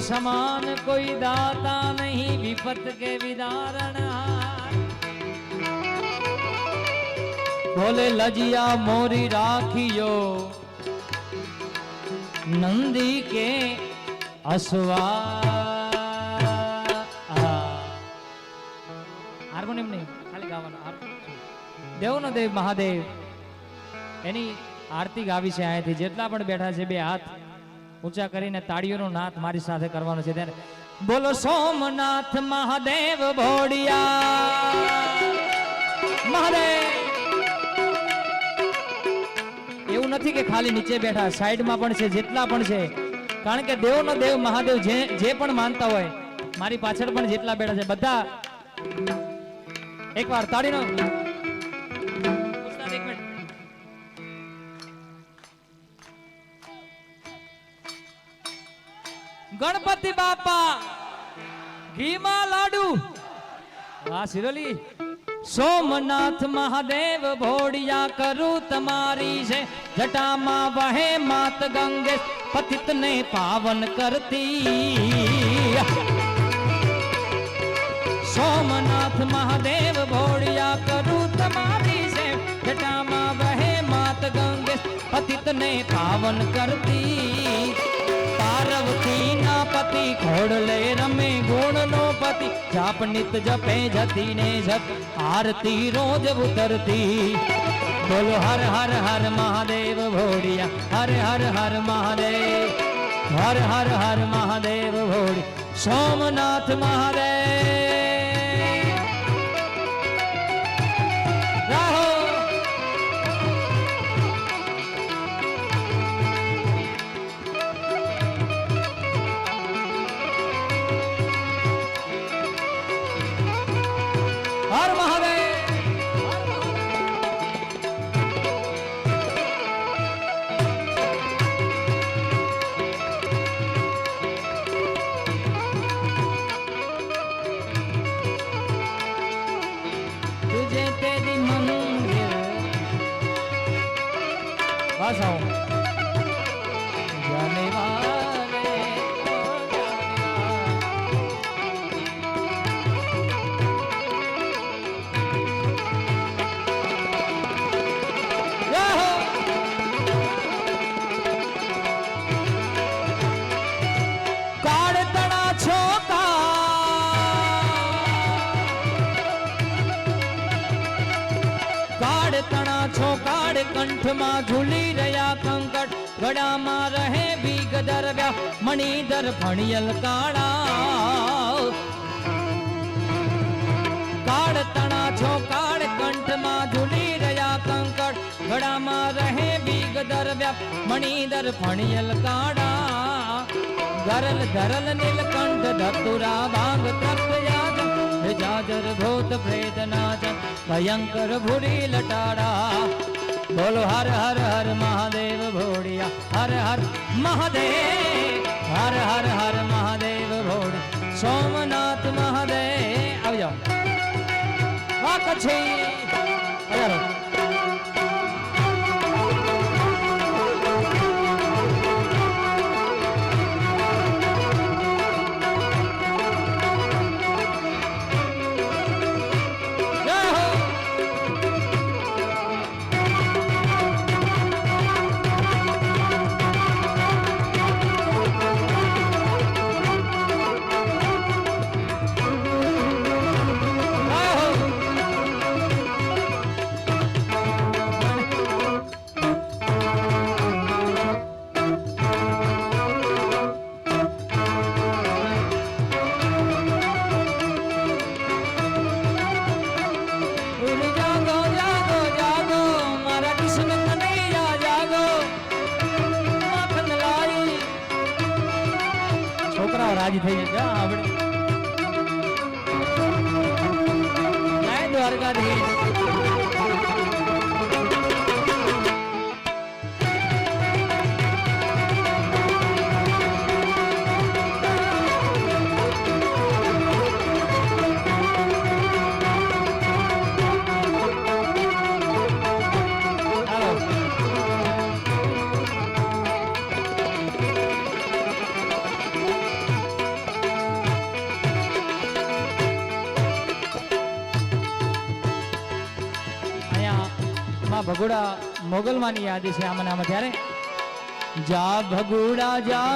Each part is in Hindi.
समान कोई दाता नहीं विपत के विदारणहार। बोले लजिया मोरी राखियो नंदी के असवार। हार्मोनियम नहीं खाली गावाना देव नो देव महादेव एनी आरती गावी છે અહીંથી જેટલા પણ બેઠા છે બે હાથ ઊંચા કરીને તાળીઓનો નાદ મારી સાથે કરવાનો છે ત્યારે બોલો સોમનાથ મહાદેવ ભોડિયા મહાદેવ। એવું નથી કે ખાલી નીચે બેઠા સાઈડમાં પણ છે જેટલા પણ છે કારણ કે દેવનો દેવ મહાદેવ જે પણ માનતા હોય મારી પાછળ પણ જેટલા બેઠા છે બધા એકવાર તાળીનો गणपति बापा घीमा लाडू वाह सिरोली। सोमनाथ महादेव भोड़िया करू तमारी से जटा मां वहे मात गंगे पतित ने पावन करती। सोमनाथ महादेव भोड़िया करू तमारी से जटा मां वहे मात गंगे पतित ने पावन करती। पार्वती ना पति खोड़ले रमे गुण नो पति जाप नित जपे जती ने जप आरती रोज उतरती। बोलो हर हर हर महादेव भोड़िया हर हर हर महादेव हर हर हर महादेव भोड़ी सोमनाथ महादेव राहो। हर महादेव तुझे तेरी मंदिर बस आओ जाने वाले छोकाड़ कंठ मां झूली रया कंकट गड़ा मां रहे बीग दरव्या मणिधर फणियल काड़ा। काड़ तना छोकाड़ कंठ मां झूली रया कंकट गड़ा मां रहे बीग दरव्या मणिधर फणियल काड़ा। गरल धरल नीलकंठ धतुरा भांग तप्त याद जाजर भूत प्रेत नाचन भयंकर भूरी लटाड़ा। बोलो हर हर हर महादेव भोड़िया हर हर महादेव हर हर हर महादेव भोड़ी सोमनाथ महादेव। आ जाओ वाह कच्छी રાજી થઈ જશે આપણે જય દ્વારકાધીશ। માં ભગુડા મોગલમાની યાદી છે આમાં આમાં ત્યારે જા ભગુડા જા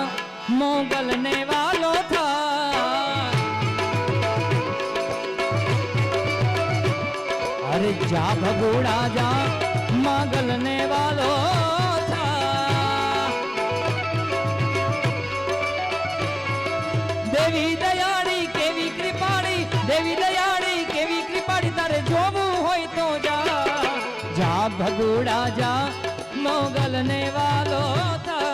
મોગલ ને વાલો થા અરે જા ભગુડા જા મોગલ ને વાલો થા દેવી દયાળી કેવી કૃપાળી દેવી દયાળી કેવી કૃપાળી તારે જોવું હોય તો જા જા ભગુડા જા મોગલ ને વાલો થા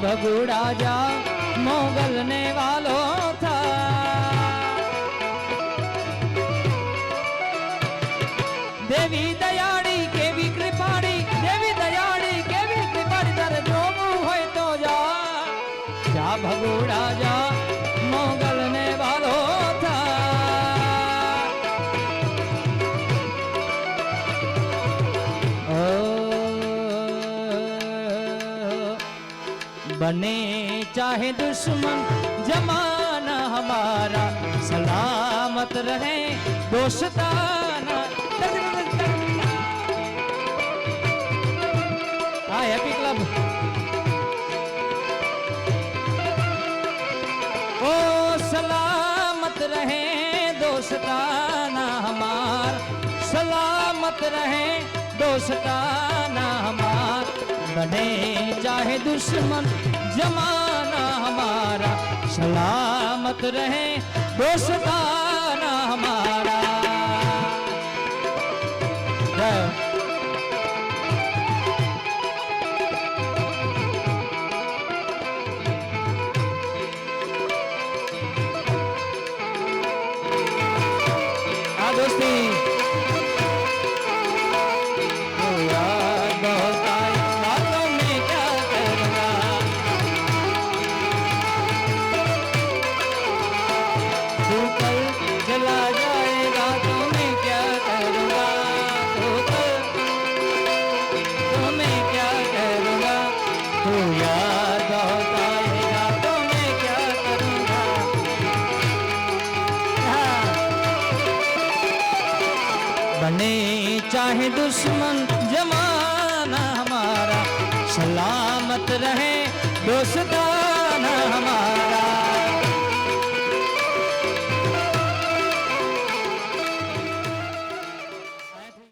ભગુડા જા મોગલ ને વાલો થા દેવી દયાળી કેવી કૃપાળી દેવી દયાળી કેવી કૃપાળી તારે જોવું હોય તો જા જા ભગુડા જા મોગલ ને વાલો થા बने चाहे दुश्मन जमाना हमारा सलामत रहे दोस्ताना हाय हैप्पी क्लब ओ सलामत रहे दोस्ताना हमार सलामत रहे दोस्ताना हमार बने चाहे दुश्मन जमाना हमारा सलामत रहे दोस्ताना हमारा हाँ दोस्ती चला जाएगा तो मैं क्या करूँगा तो मैं क्या करूँगा तू याद बहुत आएगा तो मैं क्या करूँगा बने चाहे दुश्मन जमाना हमारा सलामत रहे दोस्ता